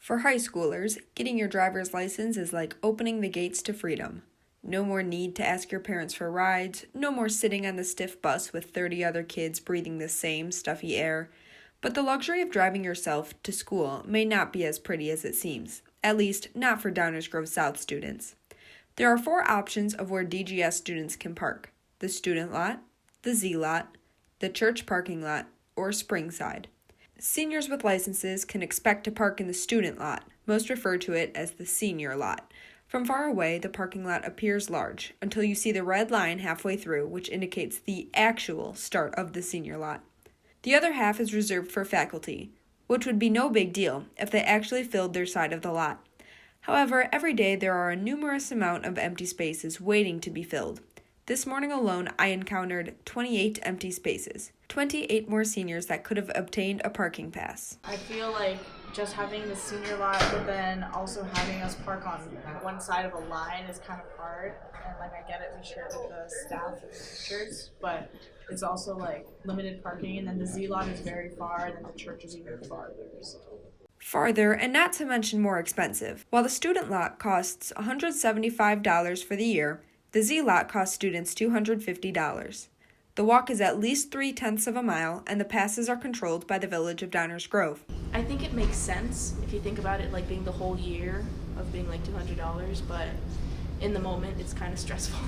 For high schoolers, getting your driver's license is like opening the gates to freedom. No more need to ask your parents for rides, no more sitting on the stiff bus with 30 other kids breathing the same stuffy air. But the luxury of driving yourself to school may not be as pretty as it seems, at least not for Downers Grove South students. There are 4 options of where DGS students can park: the student lot, the Z lot, the church parking lot, or Springside. Seniors with licenses can expect to park in the student lot, most refer to it as the senior lot. From far away, the parking lot appears large until you see the red line halfway through, which indicates the actual start of the senior lot. The other half is reserved for faculty, which would be no big deal if they actually filled their side of the lot. However, every day there are a numerous amount of empty spaces waiting to be filled. This morning alone, I encountered 28 empty spaces, 28 more seniors that could have obtained a parking pass. I feel like just having the senior lot, but then also having us park on one side of a line is kind of hard. And I get it, we share with the staff and teachers, but it's also limited parking. And then the Z lot is very far, and then the church is even farther. Farther, and not to mention more expensive. While the student lot costs $175 for the year, the Z lot costs students $250. The walk is at least 3/10 of a mile, and the passes are controlled by the village of Downers Grove. I think it makes sense if you think about it being the whole year of being $200, but in the moment it's kind of stressful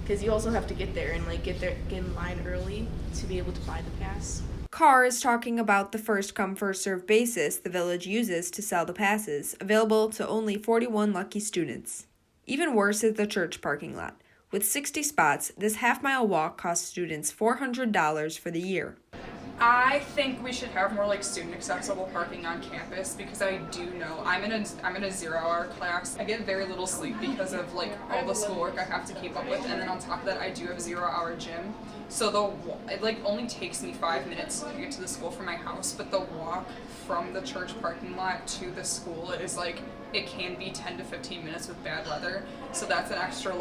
because you also have to get there and get in line early to be able to buy the pass. Carr is talking about the first come first served basis the village uses to sell the passes, available to only 41 lucky students. Even worse is the church parking lot. With 60 spots, this half-mile walk costs students $400 for the year. I think we should have more student accessible parking on campus, because I do know I'm in a 0-hour class. I get very little sleep because of all the schoolwork I have to keep up with, and then on top of that I do have a 0-hour gym. So it only takes me 5 minutes to get to the school from my house, but the walk from the church parking lot to the school is it can be 10 to 15 minutes with bad weather. So that's an extra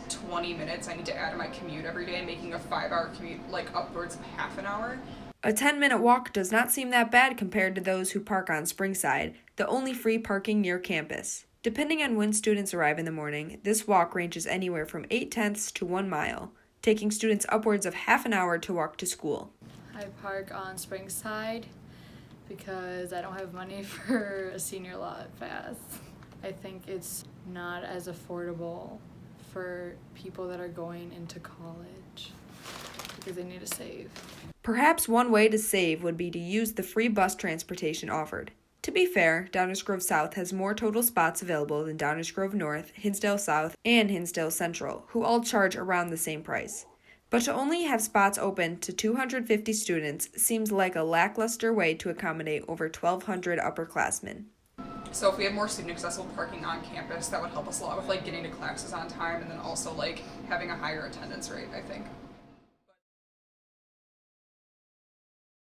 20 minutes I need to add to my commute every day, making a 5-hour commute upwards of half an hour. A 10-minute walk does not seem that bad compared to those who park on Springside, the only free parking near campus. Depending on when students arrive in the morning, this walk ranges anywhere from 8/10 to 1 mile, taking students upwards of half an hour to walk to school. I park on Springside because I don't have money for a senior lot pass. I think it's not as affordable for people that are going into college because they need to save. Perhaps one way to save would be to use the free bus transportation offered. To be fair, Downers Grove South has more total spots available than Downers Grove North, Hinsdale South, and Hinsdale Central, who all charge around the same price. But to only have spots open to 250 students seems like a lackluster way to accommodate over 1,200 upperclassmen. So if we have more student accessible parking on campus, that would help us a lot with getting to classes on time, and then also having a higher attendance rate, I think.